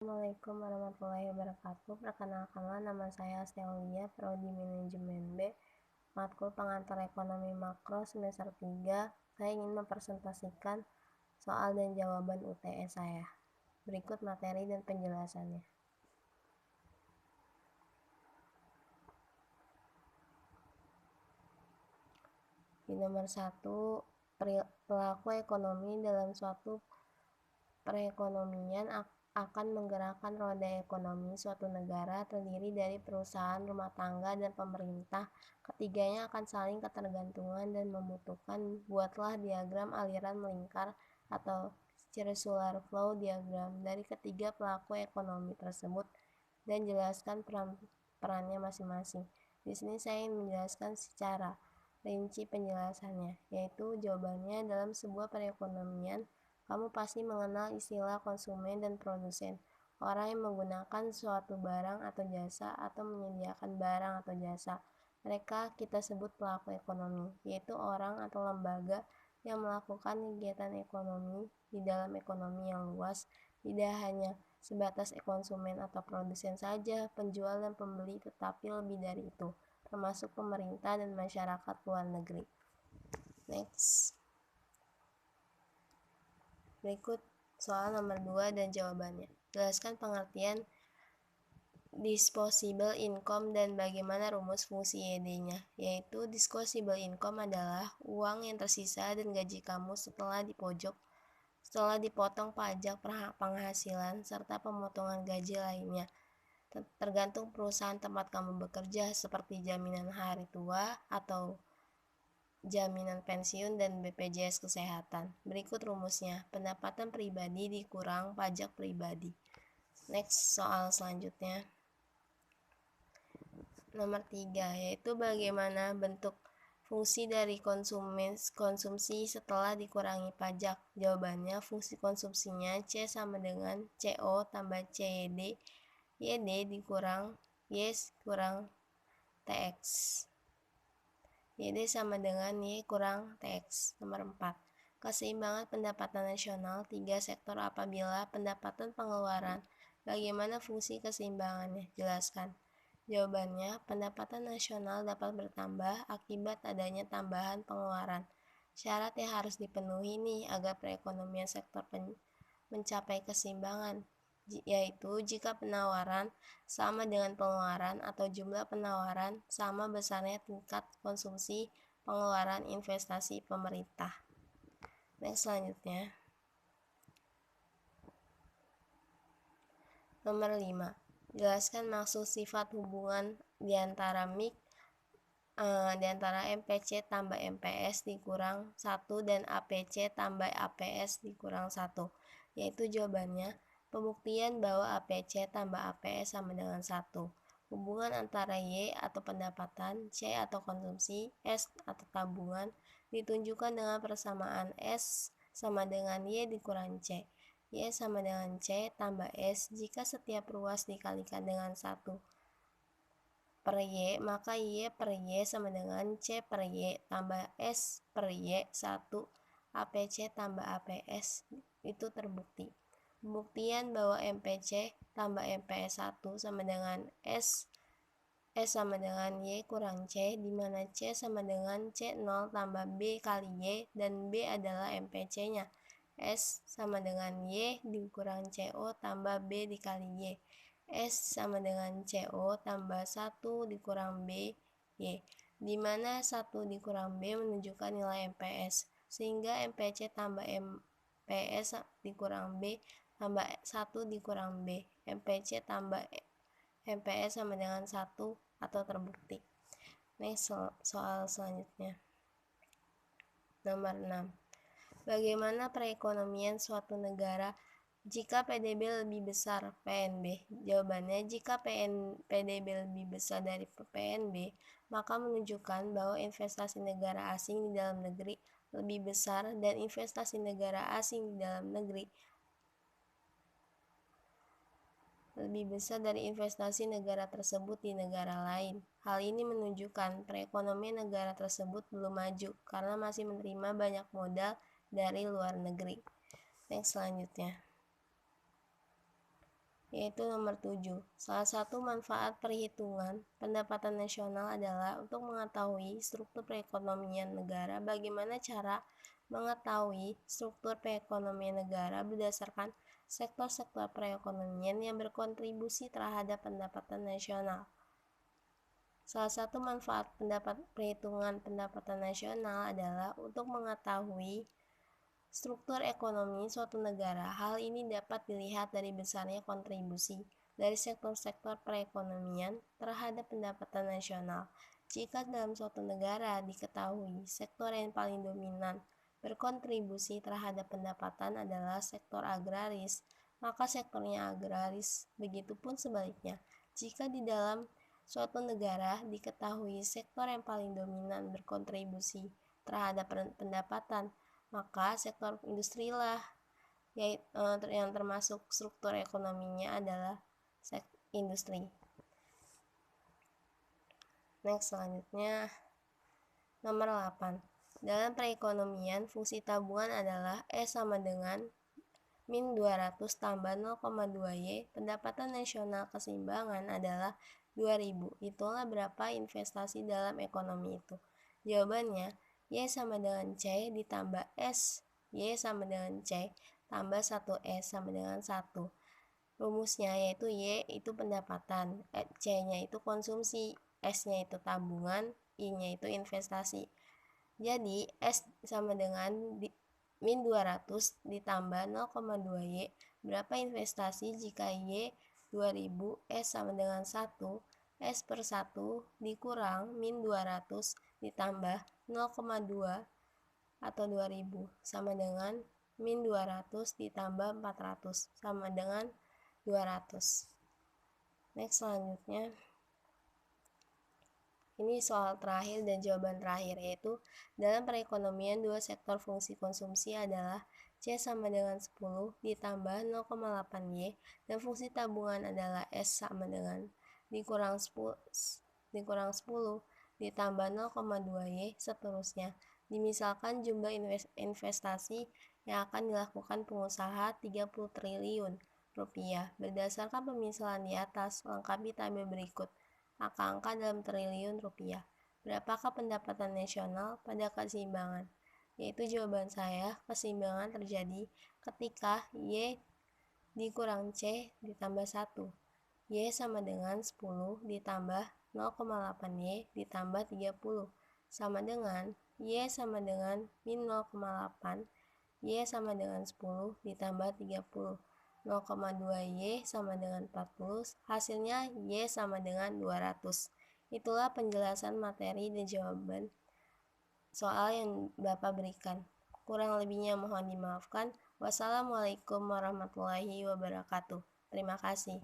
Assalamualaikum warahmatullahi wabarakatuh. Perkenalkanlah, nama saya Astelia, Prodi Manajemen B, matkul pengantar ekonomi makro semester 3. Saya ingin mempresentasikan soal dan jawaban UTS saya. Berikut materi dan penjelasannya. Di nomor 1, pelaku ekonomi dalam suatu perekonomian akan menggerakkan roda ekonomi suatu negara terdiri dari perusahaan, rumah tangga, dan pemerintah. Ketiganya akan saling ketergantungan dan membutuhkan. Buatlah diagram aliran melingkar atau circular flow diagram dari ketiga pelaku ekonomi tersebut dan jelaskan perannya masing-masing. Di sini saya ingin menjelaskan secara rinci penjelasannya, yaitu jawabannya dalam sebuah perekonomian. Kamu pasti mengenal istilah konsumen dan produsen, orang yang menggunakan suatu barang atau jasa atau menyediakan barang atau jasa. Mereka kita sebut pelaku ekonomi, yaitu orang atau lembaga yang melakukan kegiatan ekonomi di dalam ekonomi yang luas, tidak hanya sebatas konsumen atau produsen saja, penjual dan pembeli, tetapi lebih dari itu, termasuk pemerintah dan masyarakat luar negeri. Next. Berikut soal nomor 2 dan jawabannya. Jelaskan pengertian disposable income dan bagaimana rumus fungsi YD-nya, yaitu disposable income adalah uang yang tersisa dan gaji kamu setelah dipotong pajak penghasilan serta pemotongan gaji lainnya. Tergantung perusahaan tempat kamu bekerja, seperti jaminan hari tua atau jaminan pensiun dan BPJS Kesehatan. Berikut rumusnya, pendapatan pribadi dikurang pajak pribadi. Next, soal selanjutnya. Nomor 3, yaitu bagaimana bentuk fungsi dari konsumsi setelah dikurangi pajak. Jawabannya, fungsi konsumsinya C sama dengan CO tambah CYD, YD dikurang Y kurang TX. YD sama dengan Y kurang TX. Nomor 4. Keseimbangan pendapatan nasional 3 sektor apabila pendapatan pengeluaran. Bagaimana fungsi keseimbangannya? Jelaskan. Jawabannya, pendapatan nasional dapat bertambah akibat adanya tambahan pengeluaran. Syarat yang harus dipenuhi nih agar perekonomian sektor mencapai keseimbangan, yaitu jika penawaran sama dengan pengeluaran atau jumlah penawaran sama besarnya tingkat konsumsi, pengeluaran, investasi pemerintah. Next, selanjutnya. Nomor 5. Jelaskan maksud sifat hubungan di antara MPC tambah MPS dikurang 1 dan APC tambah APS dikurang 1, yaitu jawabannya, pembuktian bahwa APC tambah APS sama dengan 1. Hubungan antara Y atau pendapatan, C atau konsumsi, S atau tabungan ditunjukkan dengan persamaan S sama dengan Y dikurang C. Y sama dengan C tambah S jika setiap ruas dikalikan dengan 1 per Y, maka Y per Y sama dengan C per Y tambah S per Y 1 APC tambah APS itu terbukti. Pembuktian bahwa MPC tambah MPS 1 sama dengan S sama dengan Y kurang C, di mana C sama dengan C0 tambah B kali Y dan B adalah MPC-nya. S sama dengan Y dikurang CO tambah B dikali Y. S sama dengan CO tambah 1 dikurang B, Y, di mana 1 dikurang B menunjukkan nilai MPS, sehingga MPC tambah MPS dikurang B tambah 1 dikurang B, MPC tambah MPS sama dengan 1 atau terbukti. Next, soal selanjutnya. Nomor 6. Bagaimana perekonomian suatu negara jika PDB lebih besar PNB? Jawabannya, jika PDB lebih besar dari PNB, maka menunjukkan bahwa investasi negara asing di dalam negeri lebih besar dan investasi negara asing di dalam negeri lebih besar dari investasi negara tersebut di negara lain. Hal ini menunjukkan perekonomian negara tersebut belum maju karena masih menerima banyak modal dari luar negeri. Next, selanjutnya. yaitu nomor 7. Salah satu manfaat perhitungan pendapatan nasional adalah untuk mengetahui struktur perekonomian negara. Bagaimana cara mengetahui struktur perekonomian negara berdasarkan sektor-sektor perekonomian yang berkontribusi terhadap pendapatan nasional. Salah satu manfaat perhitungan pendapatan nasional adalah untuk mengetahui struktur ekonomi suatu negara. Hal ini dapat dilihat dari besarnya kontribusi dari sektor-sektor perekonomian terhadap pendapatan nasional. Jika dalam suatu negara diketahui sektor yang paling dominan berkontribusi terhadap pendapatan adalah sektor agraris, maka sektornya agraris. Begitupun sebaliknya, jika di dalam suatu negara diketahui sektor yang paling dominan berkontribusi terhadap pendapatan, maka sektor industri lah yang termasuk struktur ekonominya adalah industri. Next, selanjutnya nomor 8. Dalam perekonomian, fungsi tabungan adalah E sama dengan min 200 tambah 0,2 Y. Pendapatan nasional keseimbangan adalah 2000. Itulah berapa investasi dalam ekonomi itu. Jawabannya Y sama dengan C ditambah S. Y sama dengan C tambah 1S sama dengan 1. Rumusnya yaitu Y itu pendapatan, C-nya itu konsumsi, S-nya itu tabungan, I-nya itu investasi. Jadi S sama dengan min 200 ditambah 0,2 Y. Berapa investasi jika Y 2000, S sama dengan 1, S per 1 dikurang min 200 ditambah 0,2 atau 2000 sama dengan min 200 ditambah 400 sama dengan 200. Next, selanjutnya ini soal terakhir dan jawaban terakhir, yaitu dalam perekonomian dua sektor fungsi konsumsi adalah C sama dengan 10 ditambah 0,8 Y dan fungsi tabungan adalah S sama dengan dikurang 10 ditambah 0,2 Y, seterusnya. Dimisalkan jumlah investasi yang akan dilakukan pengusaha 30 triliun rupiah. Berdasarkan pemisalan di atas, lengkapi tabel berikut angka-angka dalam triliun rupiah. Berapakah pendapatan nasional pada keseimbangan? Yaitu jawaban saya, keseimbangan terjadi ketika Y dikurang C ditambah 1. Y sama dengan 10 ditambah 0,8 Y ditambah 30 sama dengan Y sama dengan min 0,8, Y sama dengan 10 ditambah 30. 0,2 Y sama dengan 40, hasilnya Y sama dengan 200. Itulah penjelasan materi dan jawaban soal yang Bapak berikan. Kurang lebihnya mohon dimaafkan. Wassalamualaikum warahmatullahi wabarakatuh. Terima kasih.